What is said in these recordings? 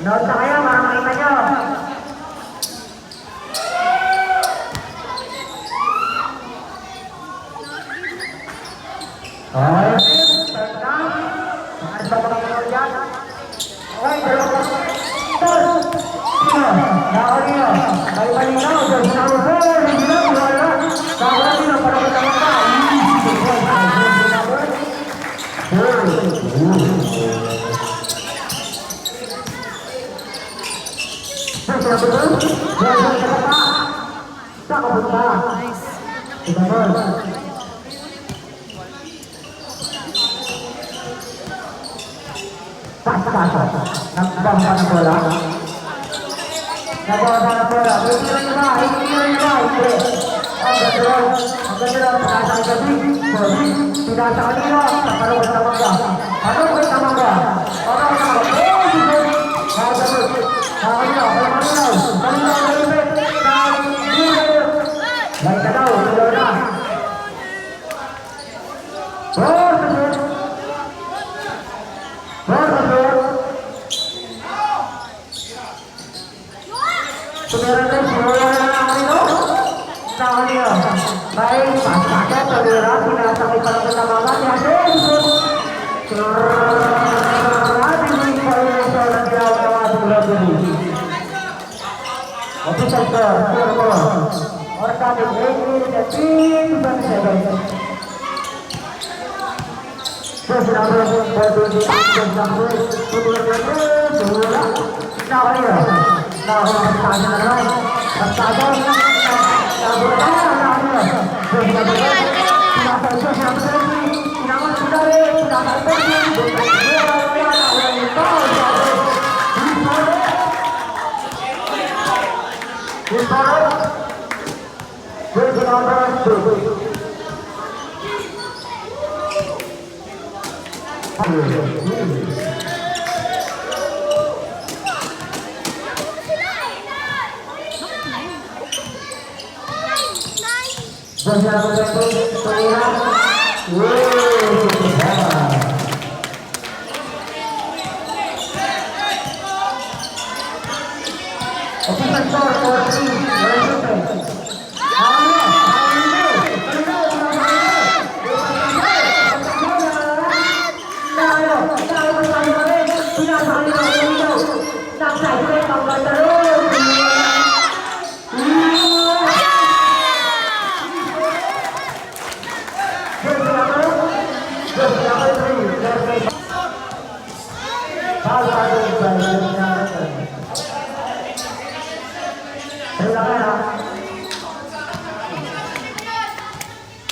Nood na kayo, makakita nyo. Okay, third down. Ano ba mga mga dyan? Okay, dalawang start. Sino? Nakalino. Kalipalino. Sinabi po, hindi na, wala. Nakalino, para matama ka.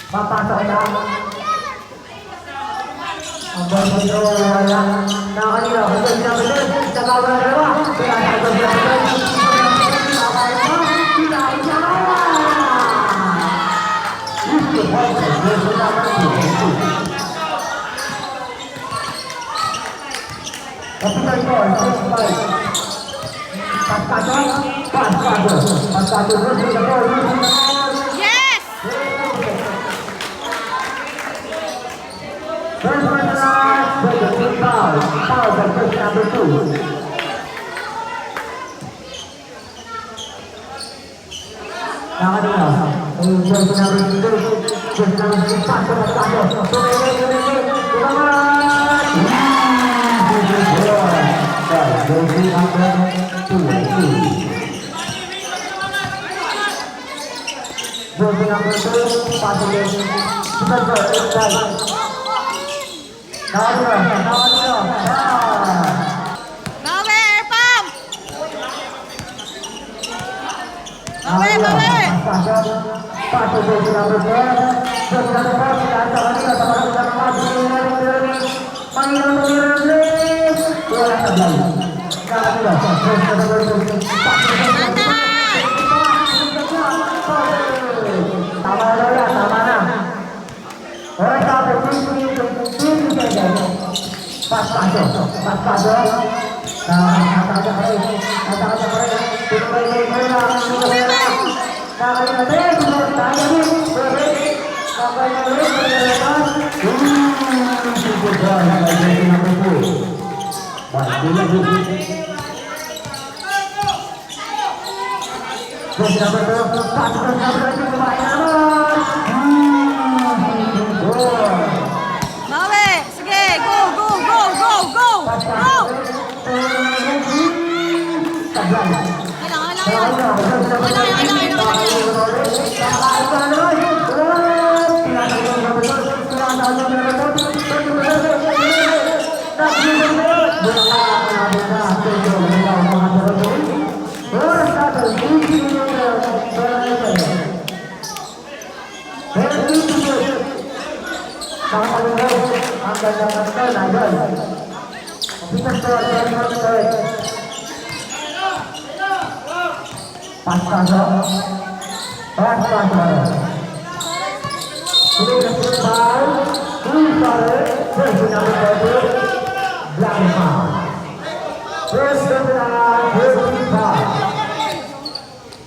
Papasok na. Ang barbaro wala. Nakanila. Hanggang sinabi doon. Sa bawang dalawa. Pinasagod na doon. Kapitan ko. Pasado. Yes! First one last, with the big foul. Foul by first number 2. Nakanina. First number 2. First number 3. Pasado. Tumili. Bawi! Sige! Go! Go! Go! Go! Go! Go!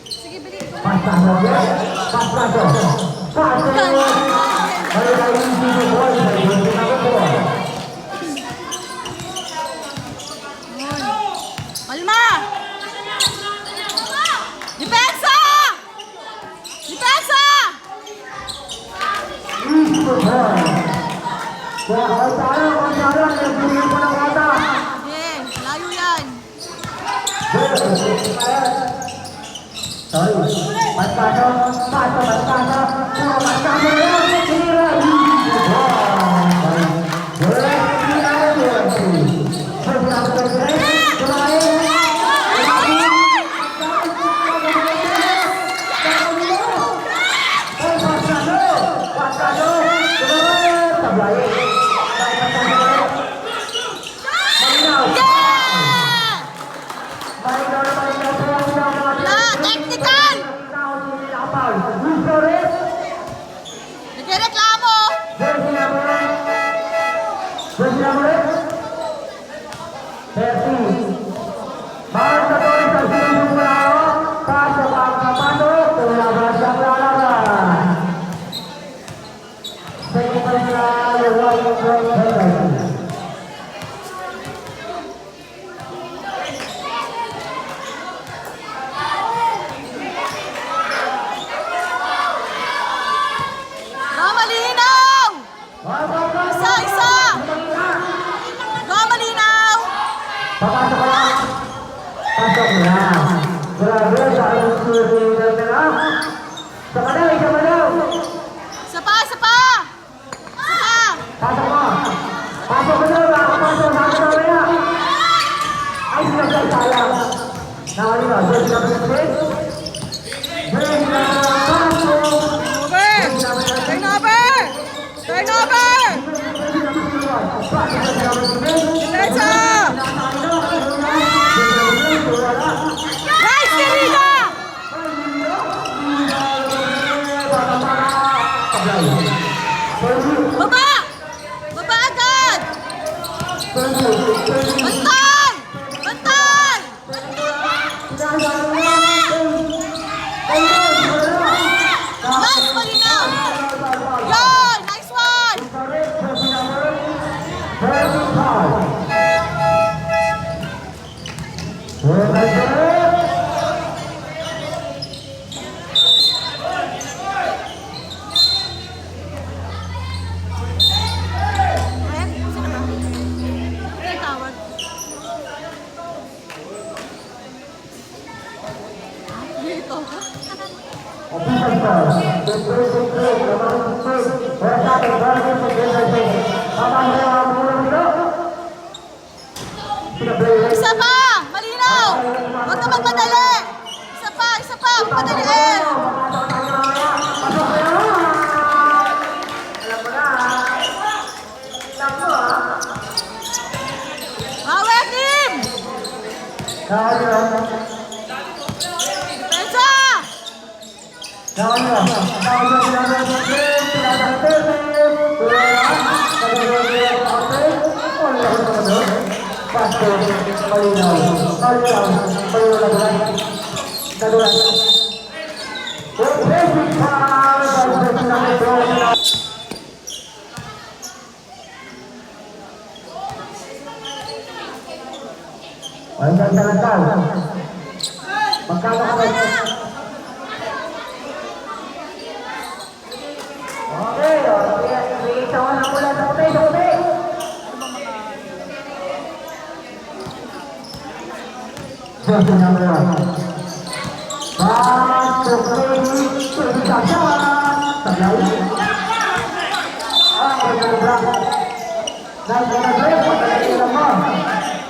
Sige, bili. Malma! Depensa! Depensa! Okay, layo yan. Technical! Nagreklamo! Malinaw! Isa! Malinaw! Isa pa! Isa pa! Turnover! Depensa! Right, Serena! Baba! Baba agad! Bantay! Bantay! Nice, malinaw! Yun! Nice one! Isa pa! Malinaw! Huwag ka magmadali! Isa pa! Magmadaliin! Hawak, team! Depensa! Hanggang sa lantaw. Magkano kami? Okay, sige, sawa na mula sa puti, sa puti. Jersey number 1. Pass to Crazy, Crazy Sasha. Sablay. Magandang block. Nice na break, magandang naman.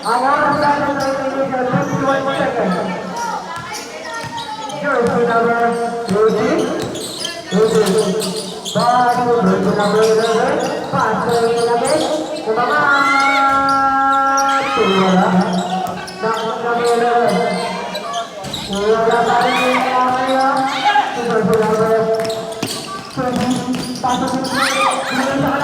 Ang oras natin ay 21 seconds. Jersey number 18. Pass to Jersey number 11. Pass to Jersey number 11. Kumamat. Wala. Jersey number 11. Wala pa rin yung kaya. Jersey number 20. Pass to Jersey number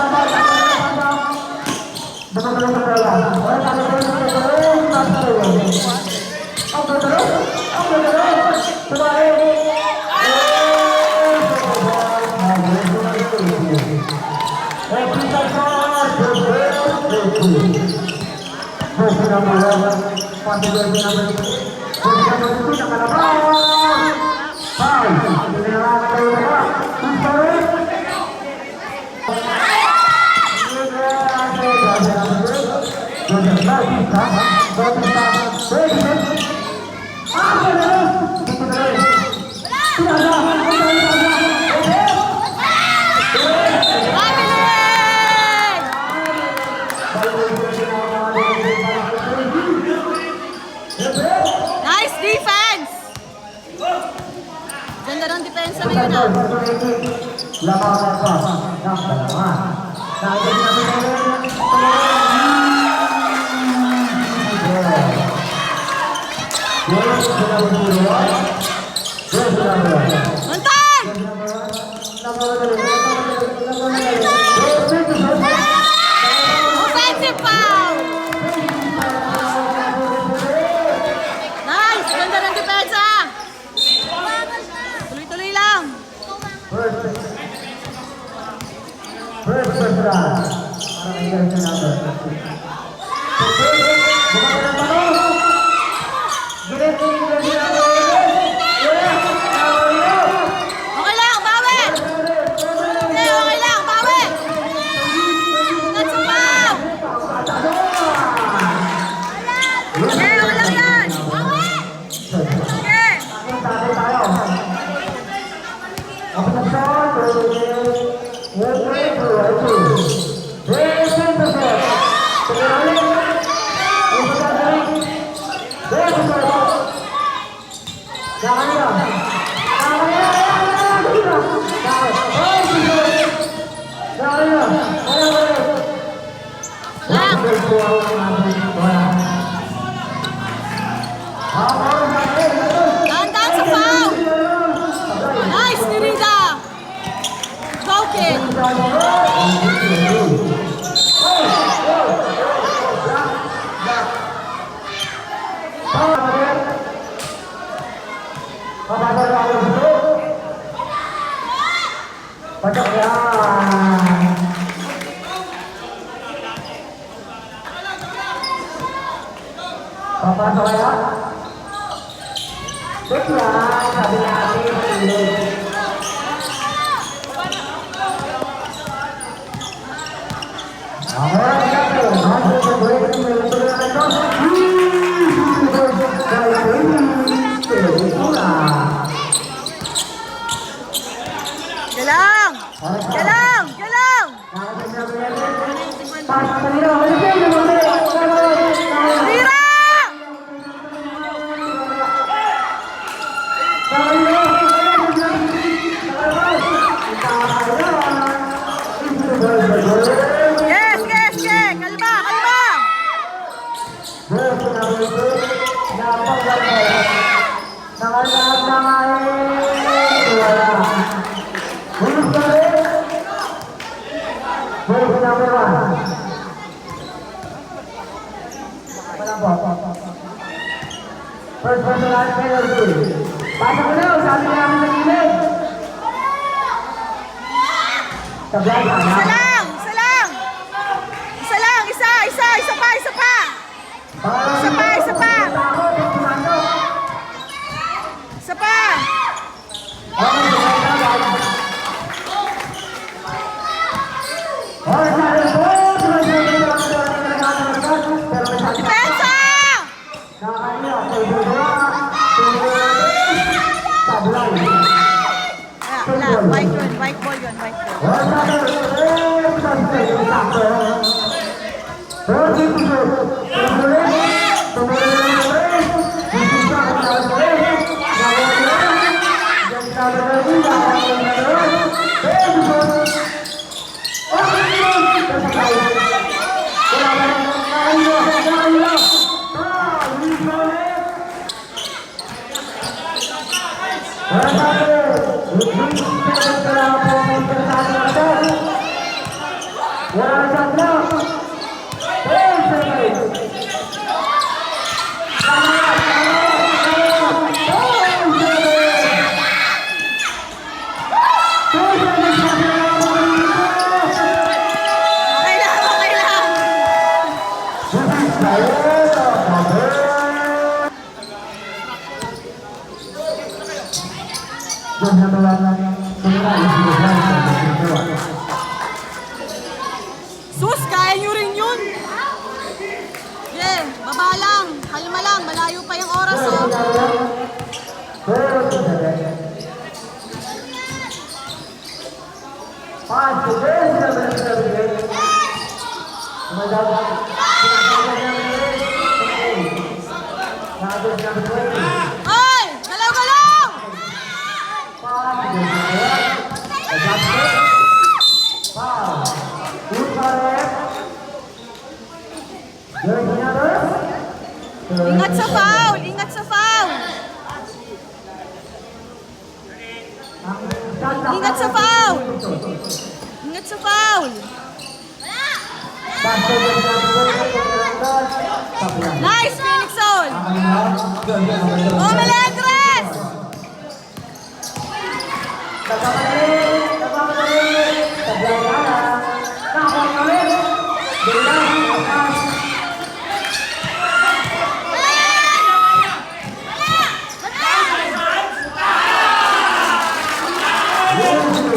Nice defense! Ganda ng depensa na yun ah. Montan! Offensive foul! Nice! Ganda ng depensa! Tuloy-tuloy lang! First round. Okay lang, bawi! Okay lang, bawi! Ingat sa foul! Okay lang yan! Bawi! Okay! Dahan-dahan sa foul! Nice, Nirida! Go, kid! Papasok kaya? Bigla, sabi natin, Galang! Galang! Galang! Tira! Yes, yes, yes! Kalma, kalma! First personal penalty. Pasok ko na, sabi namin sa gilid. Sablay ka Isa na. lang! Isa lang! Isa lang! Isa! Isa! Isa pa! Isa pa! Isa pa! Isa pa! Okay lang, okay lang. Sus, kaya nyo rin yun. Yeah, baba lang. Kalma lang, malayo pa yung oras, oh. Ay! Galaw-galaw! Ingat sa foul! Ingat sa foul! Ingat sa foul! Ingat sa foul! Nice, Phoenix Soul! Oh, Melendres!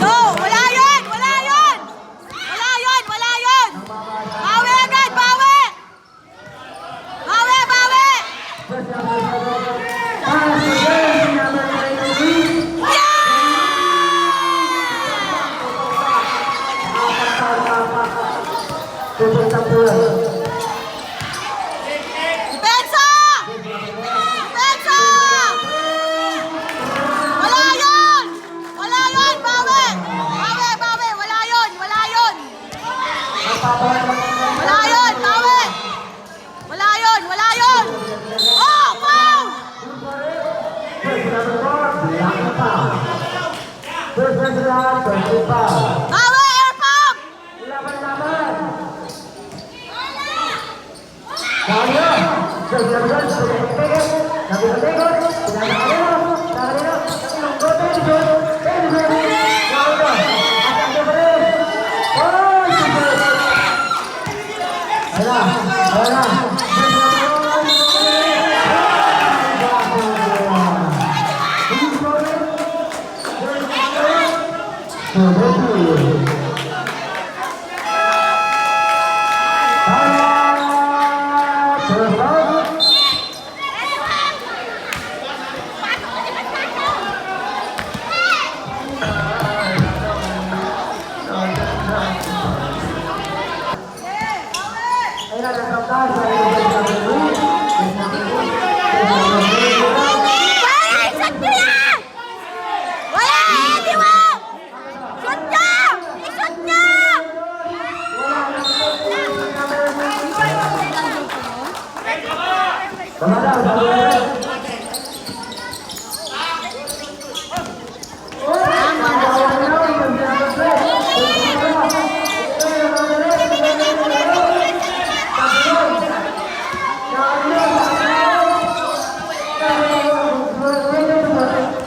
Go! Wala yun! Wala yun! Wala yun! Wala yun! Bawi agad! Bawi! Bawi! Bawi! Depensa! Depensa! Wala yun! Wala yun! Bawi! Bawi! Bawi! Wala yun! Wala yun! Wala yun! Bawi! Wala yun! Wala yun! Oh! Foul! Bawi! Air pump! Wala! Isot nyo yan! Wala! Hindi mo! Shoot nyo! Isot nyo!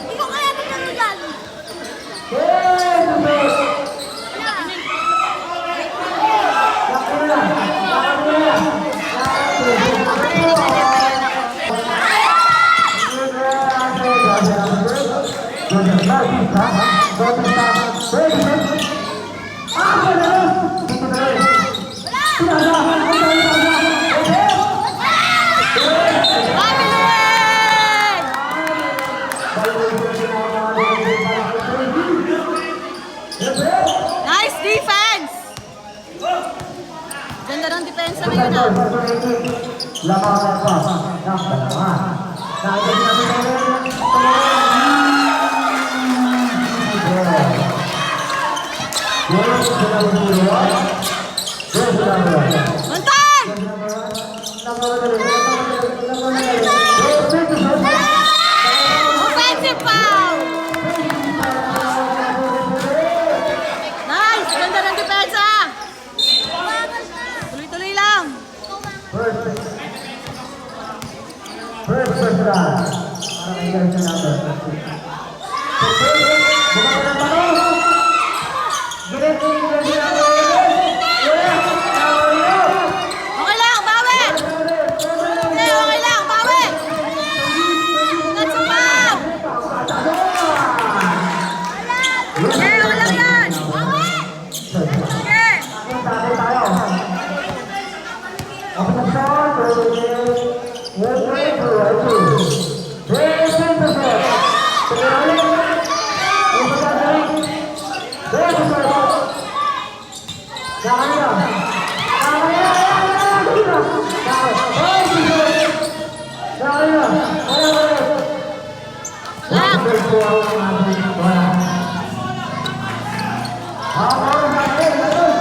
Hindi ko kaya tinalo dyan. Babylon! labanan pa ng dalawa. Nakikita natin ngayon, Bantay! Offensive foul! Nice! Ganda ng depensa! Tuloy-tuloy lang! First round. Para may ganyan number. Bumaba ng tanong. Gilit yung ganyan number. Okay lang, bawi! Okay lang, bawi! Ingat sa foul! Okay lang yan! Bawi! Okay! Tatay tayo. Open the shot.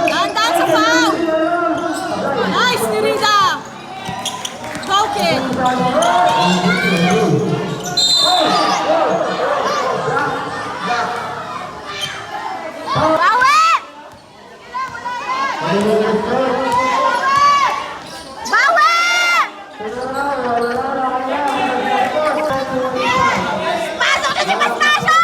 Dahan-dahan sa foul! Nice, Nirida! Go, kid! Bawi! Bawi! Pasok na si Pastasyo!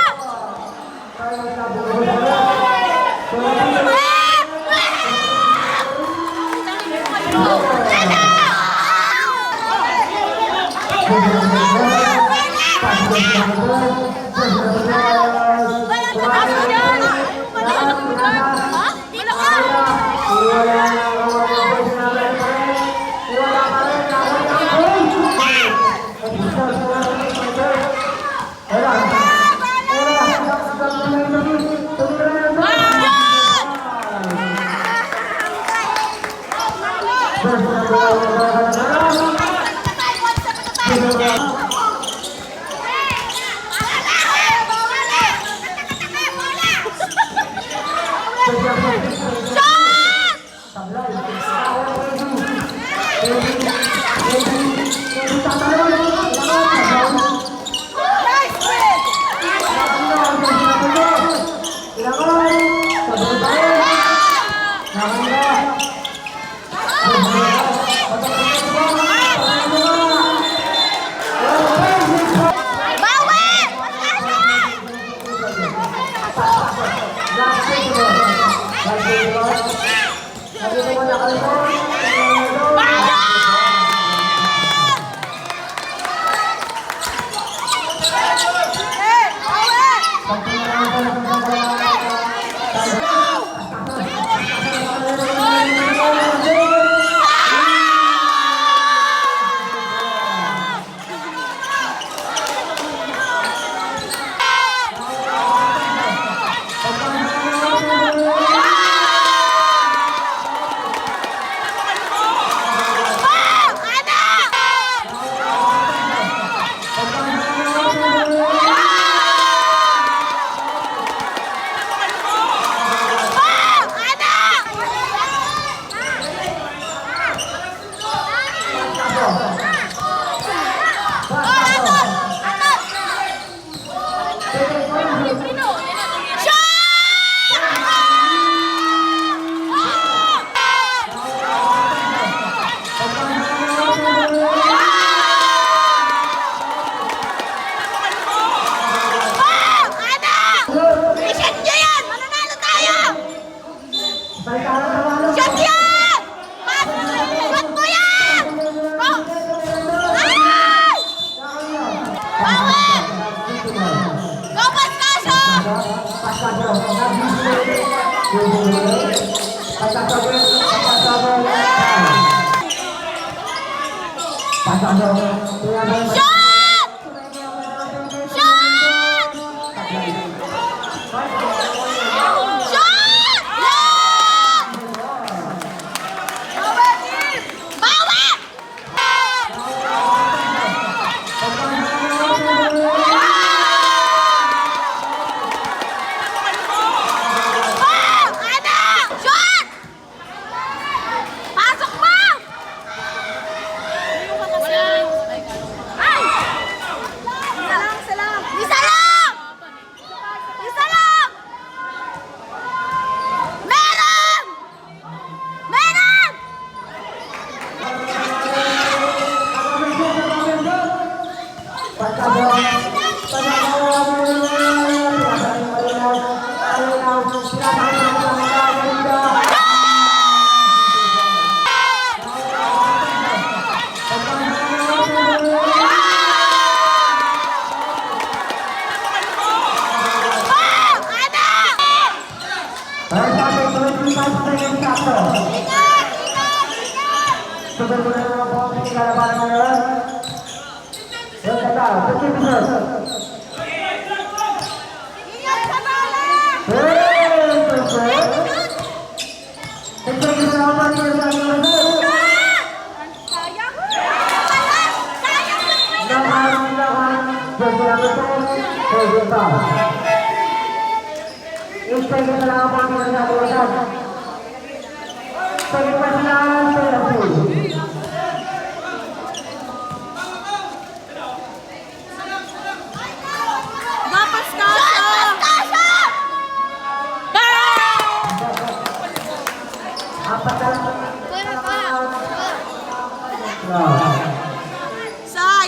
Dapat Tasha!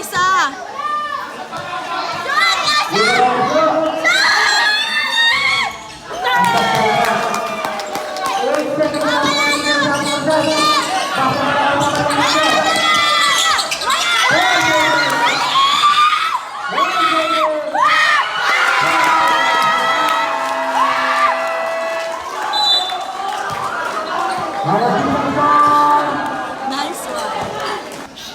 Isa! Nice one.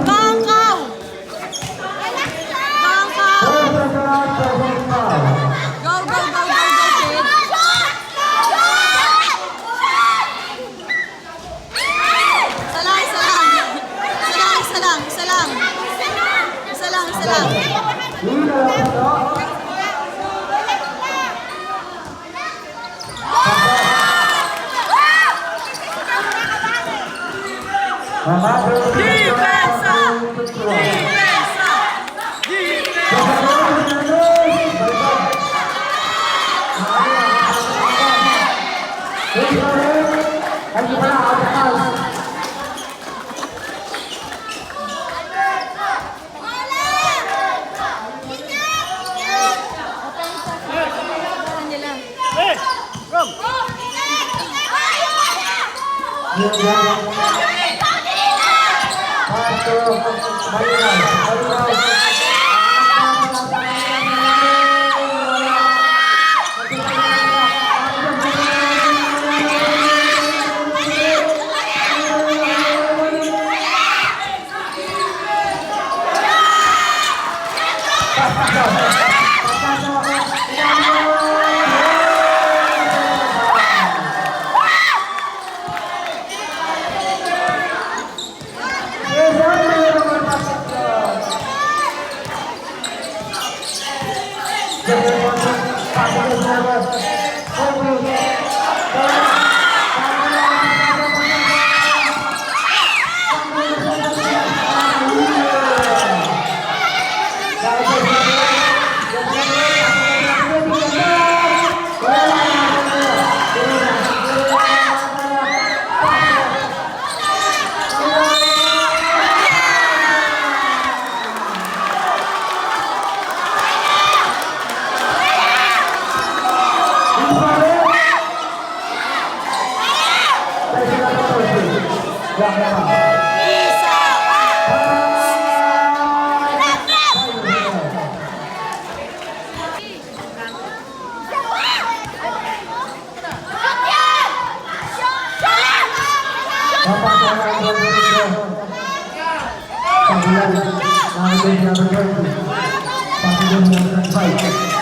Bangkaw! Bangkaw! Go, kid! Isa lang. Passing number 20. Passing number 25.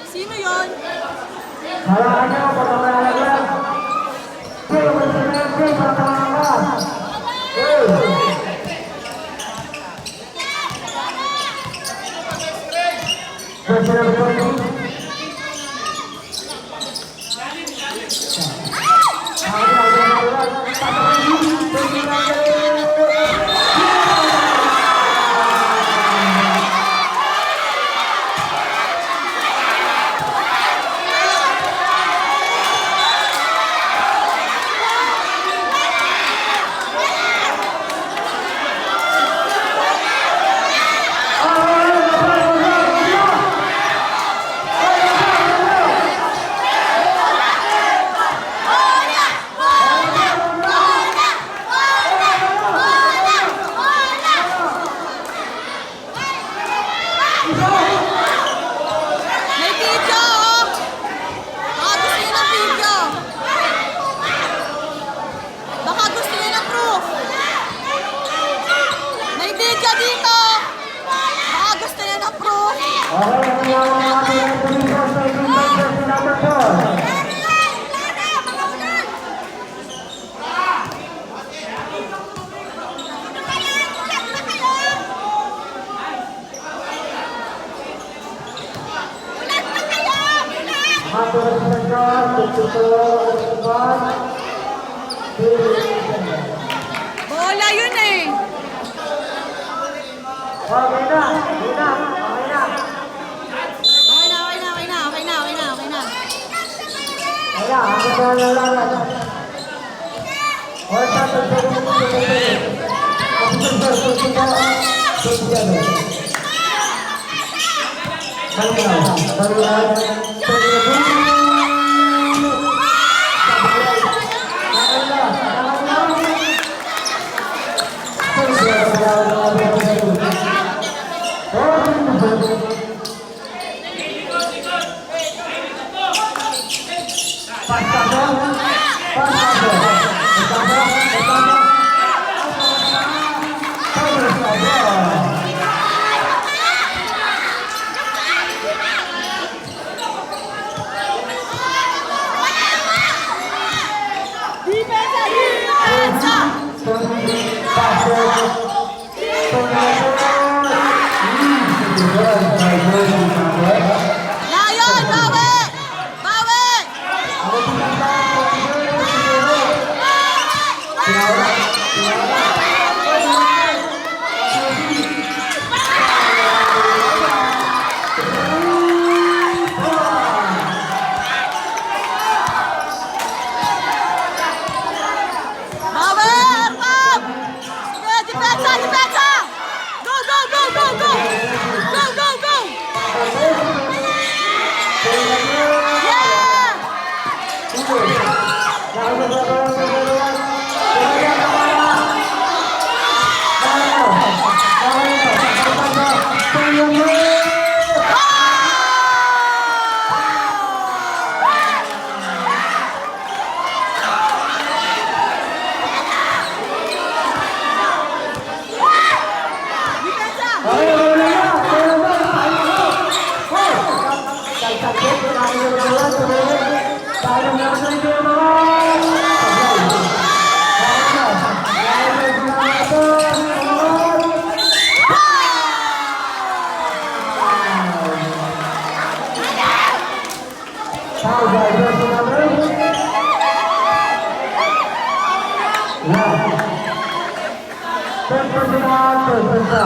Sino yun? Halaan nyo, pagkakalagyan. Okay, magsinensi, pagkakalagyan. First number 20. May video, oh! Baka gusto niyo ng video. Baka gusto niyo ng proof. May video dito. Baka gusto niyo ng proof. Okay, nangyayari ang ating position sa jersey number 4. Bola yun eh. Okay na, okay na, okay na. Okay na. Kaya, ako na lalalan. Or sa pagkakas mo sa pagkakas. Ako sa pagkakas. Layon, bawi! Bawi! Bawi! Arpam! Sige, depensa! Go! Yeah! Go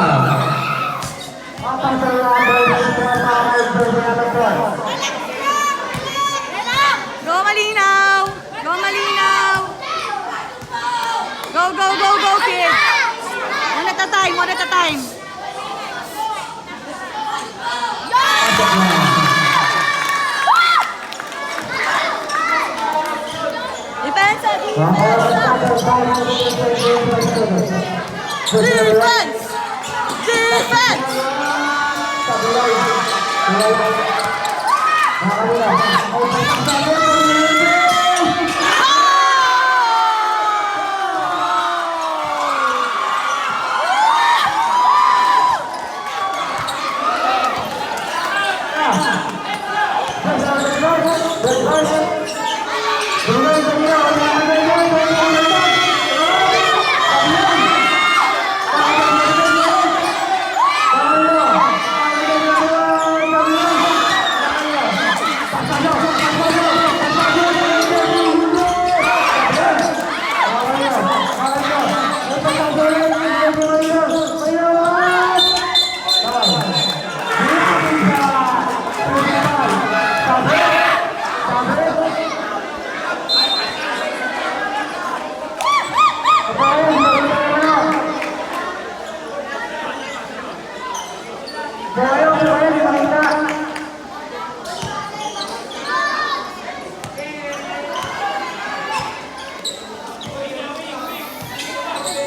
Malinaw! Go Malinaw! Go, go, go, go, kid! One at a time, one at a time. Depensa, defense! Defense!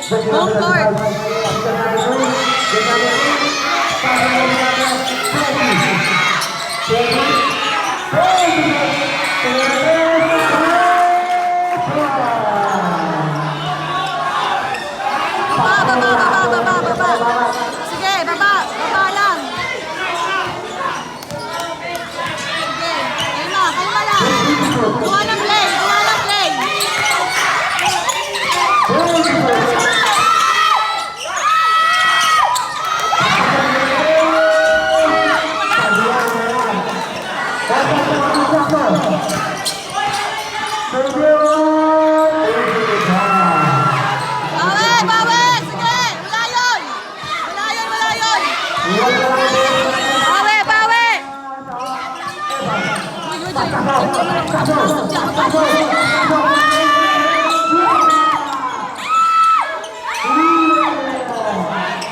Home court. Baba. Sige, baba. Baba lang. Sige, kalma lang. Gawa ng play, gawa ng play. Bawi! Sige! Wala yun! Bawi!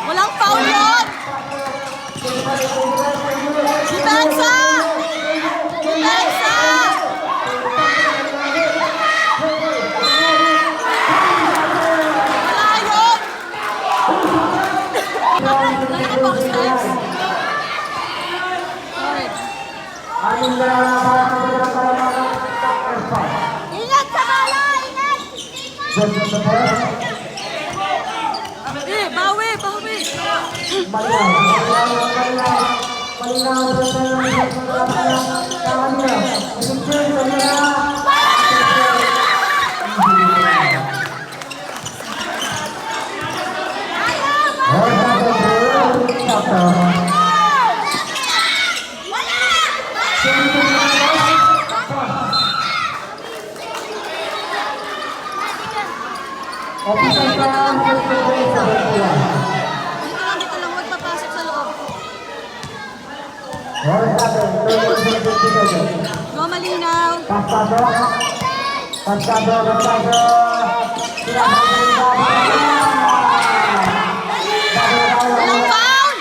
Walang foul yun! Depensa! Ingat sa bala! Ingat! Bawi! Dito lang, huwag papasok sa loob. Go Malinaw! Walang foul!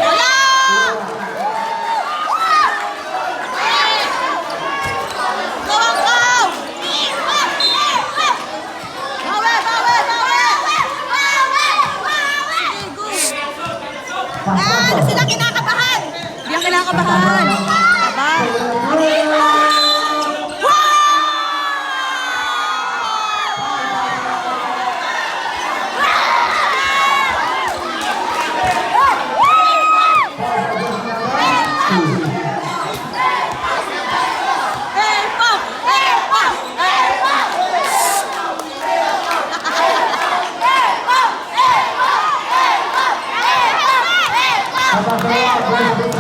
Wala! Go ang foul! Ano sila kinakabahan? Hindi ang kinakabahan. Kaba.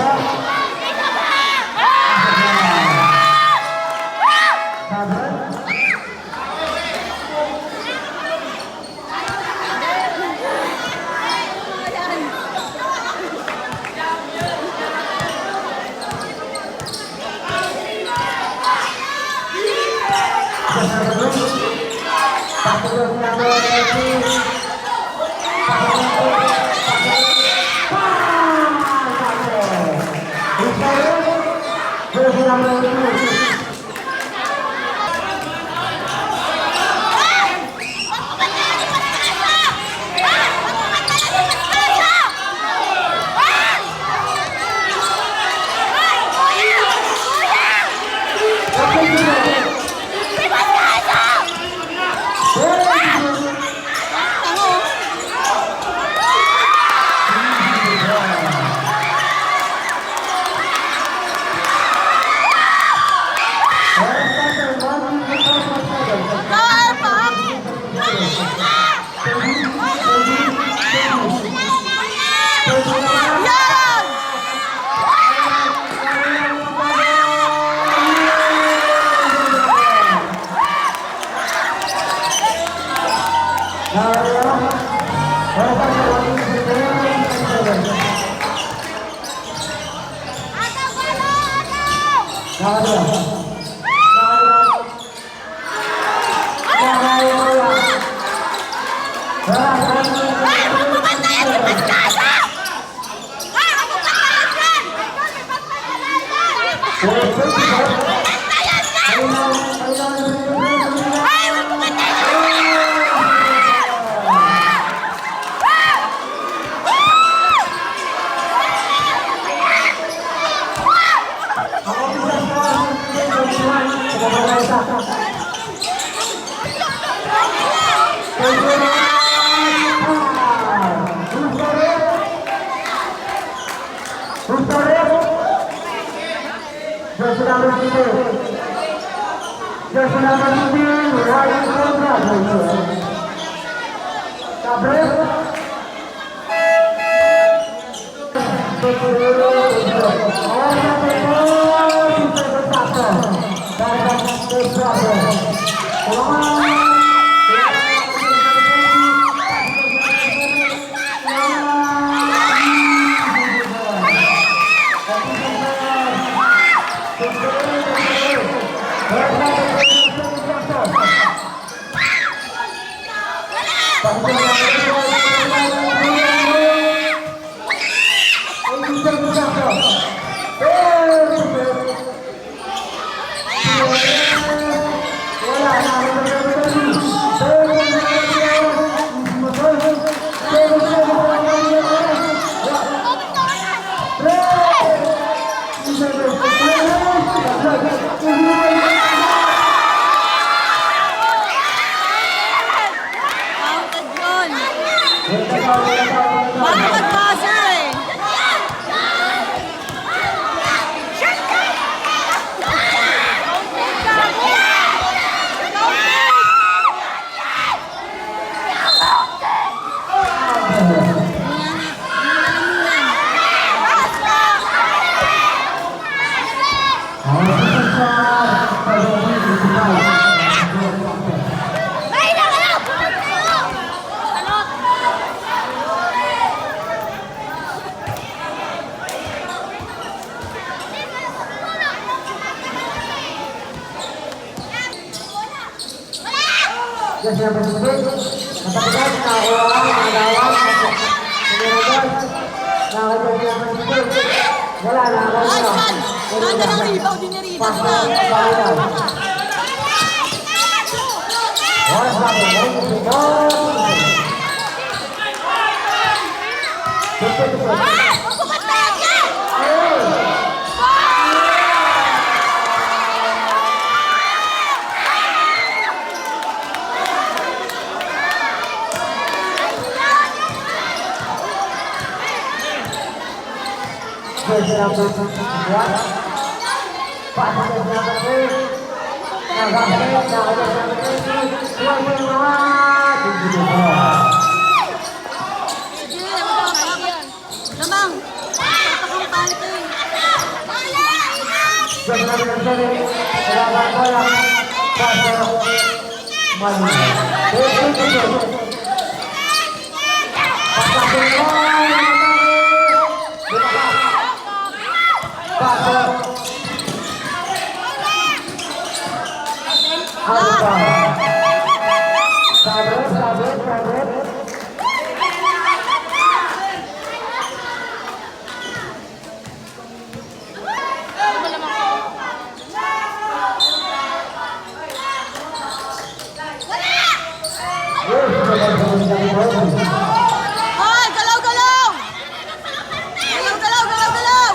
Ay, huwag mo bantayan yung paskasa! Ay, huwag mo bantayan yan! Bantayan yan! Ay, huwag mo bantayan yan! Counted yun. Baka mag-buzzer eh. Ganda ng rebound din ni Rita. Lamang, patakang palit eh. Hoy, galaw, galaw! Galaw, galaw, galaw, galaw!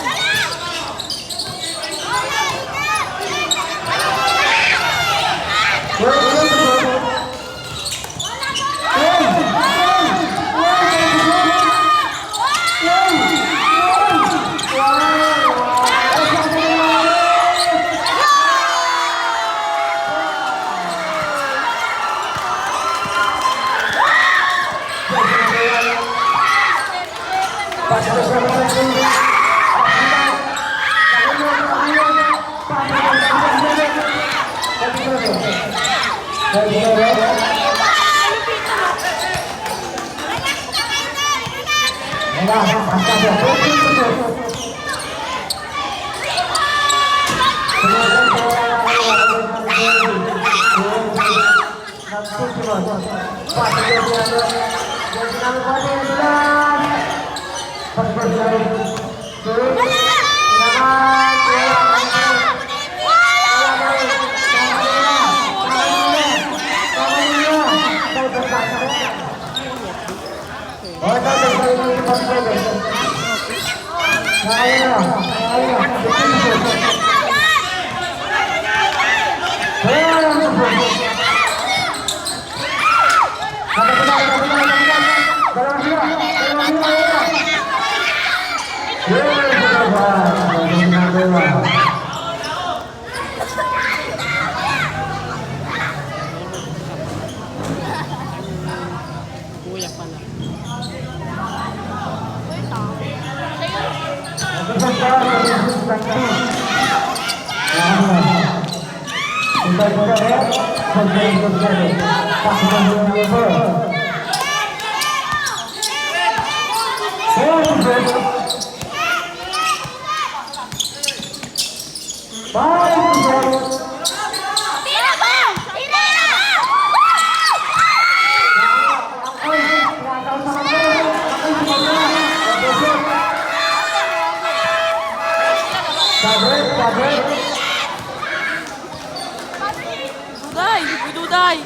Duday, hindi ko duday.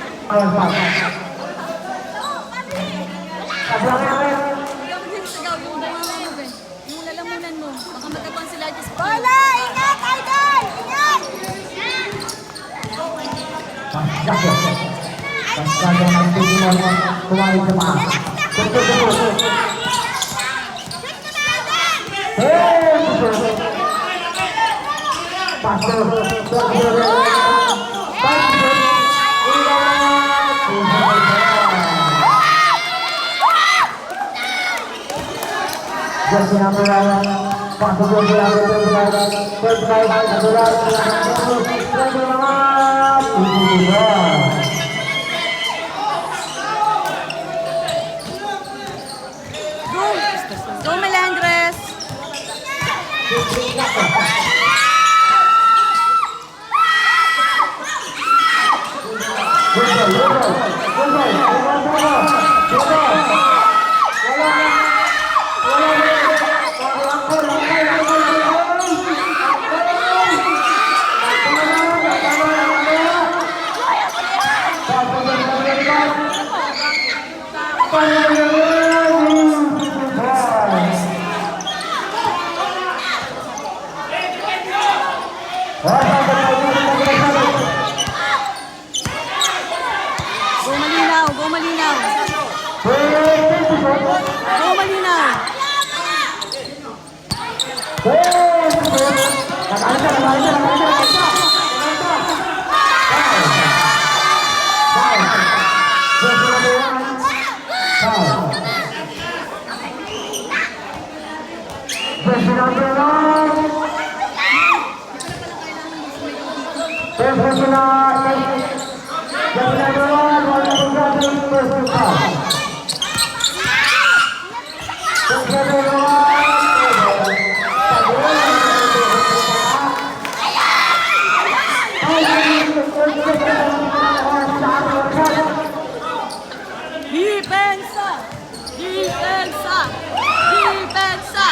Ikaw magsisigaw, yung lalamunan mo. Baka magkabang sila dyan sa bola! Ingat, idol! Ingat! Go Melendres! Go Malinaw! Go Malinaw! Depensa! Depensa! Depensa!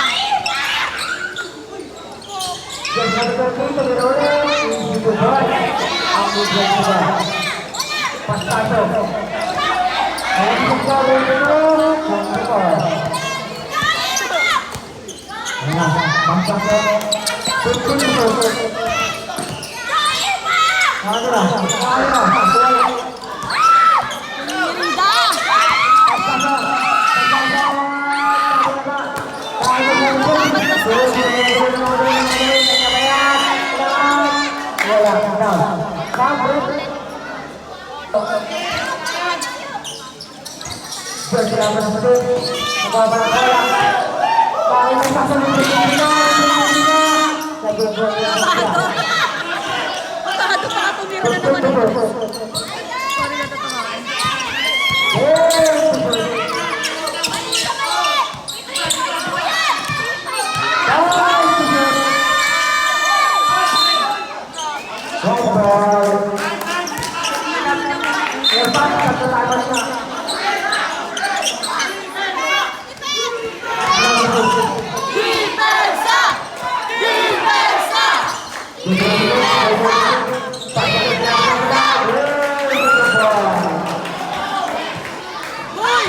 Uy,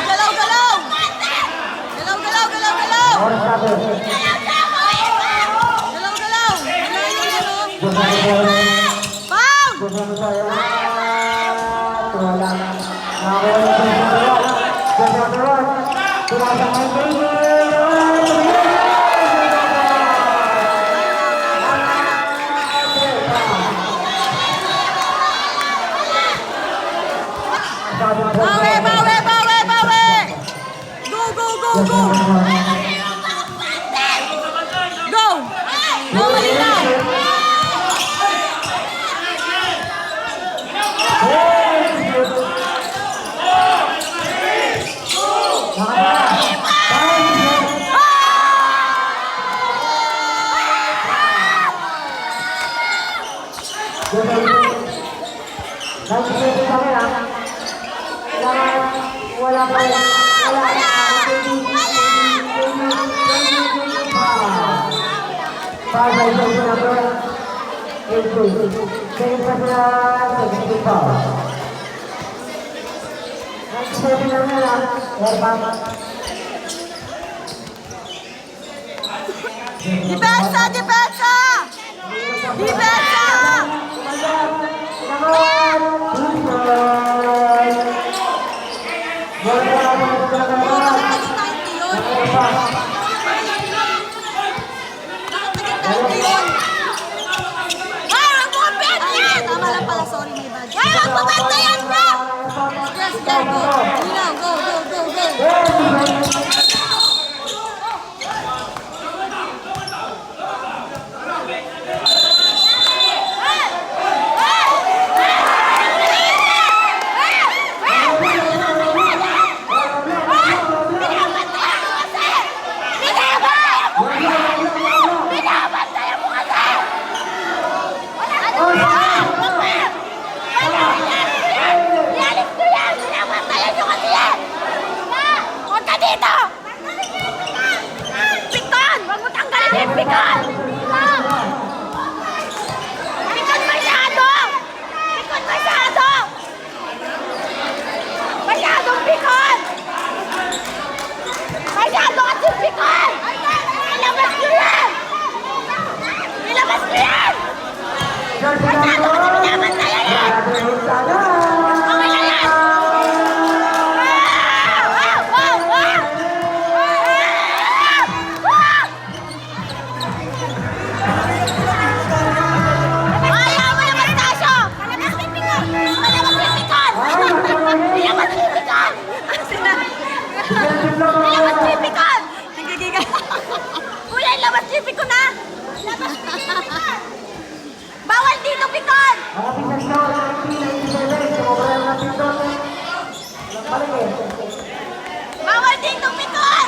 galaw, galaw! Galaw, galaw, galaw, galaw! Galaw, galaw! Malayo yan, oh. Pound! Bawi, bawi, bawi, bawi! Go, go, go, go! Go! Go, Malinaw! Wala pa yan. Depensa! Depensa! Depensa! Tama lang pala, sorry, may bad. Yes, go, go! Malinaw, go, go, go, go! Pikon! Huwag mo tanggalin yung pikon! Pikon masyado! Pikon masyado! Masyadong pikon! Masyado kasi pikon! Ilabas ko yan! Ilabas ko yan! Masyado kasi binabantayan yan! Okay na yan! Ilabas tripikon! Nagigigay. Kuya, ilabas tripikon na! Bawal dito, pikon! Bawal dito, pikon!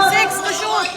Six to shoot!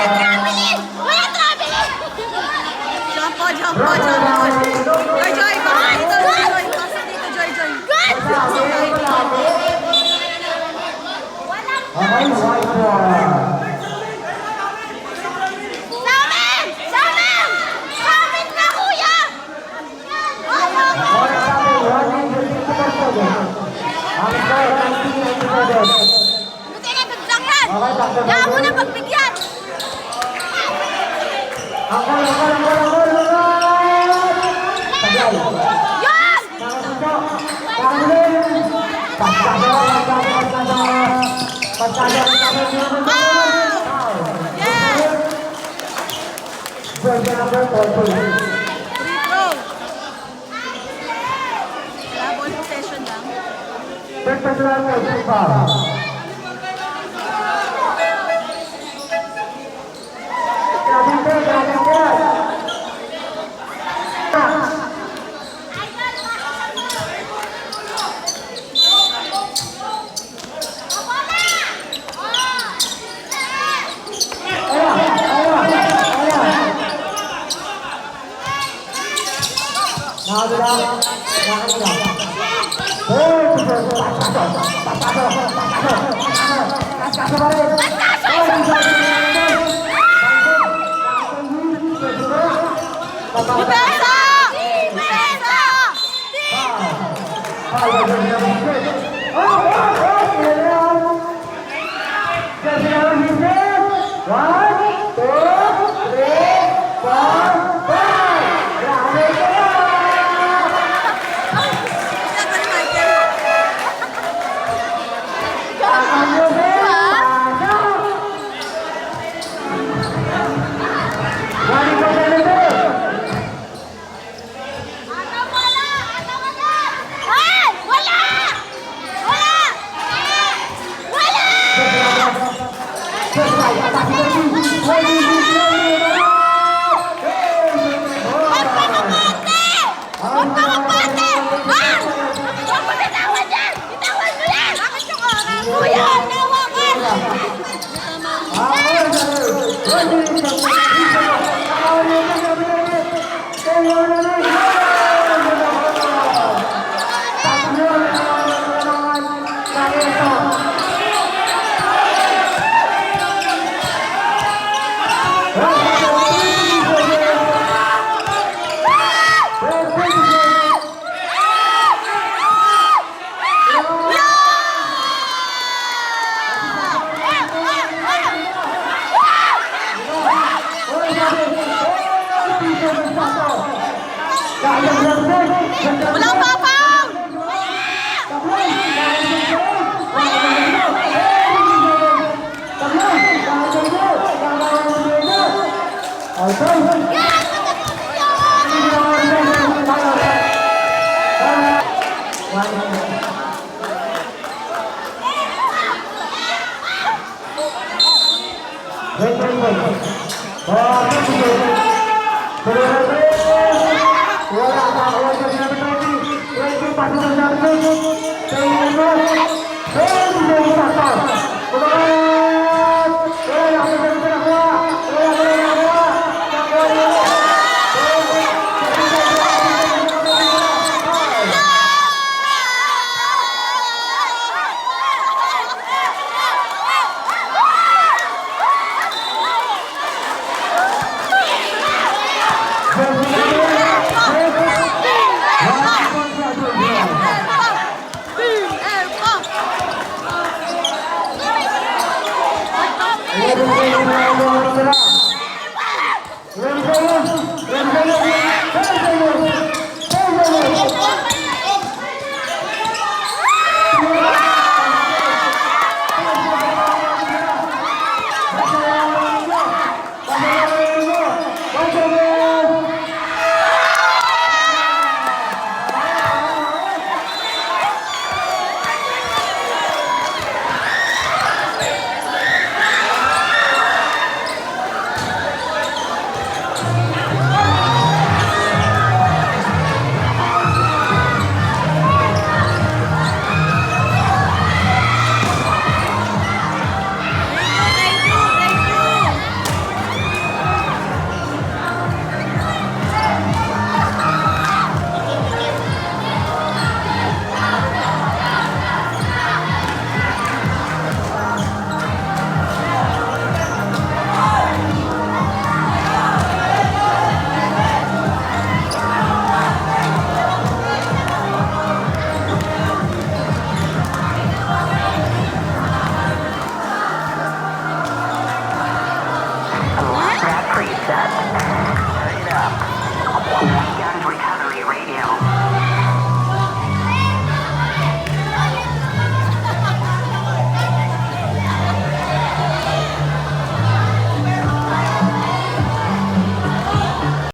Kuya, traveling! white ball. Samin! Samin! Samin ka, kuya! Wala sabi, 157. Ang score, 1997. Buti na, biglang yan! Okay, takbo. Kaya mo na pagbigyan! Ang gol. Sablay. Yan! Nakasuso. Kamilin. Pasado. Yes! Jersey number 14. Free throw. Wala, ball possession lang. Third personal foul. Grabe. Depensa! Depensa! Ay! Wala! Wala! Wala! Huwag ka magbate! Huwag ka magbate! Ah! Huwag mo bitawan yan! Bitawan mo yan! Bakit yung oras? Kuya, nawakan! Walang papaw! Free shot.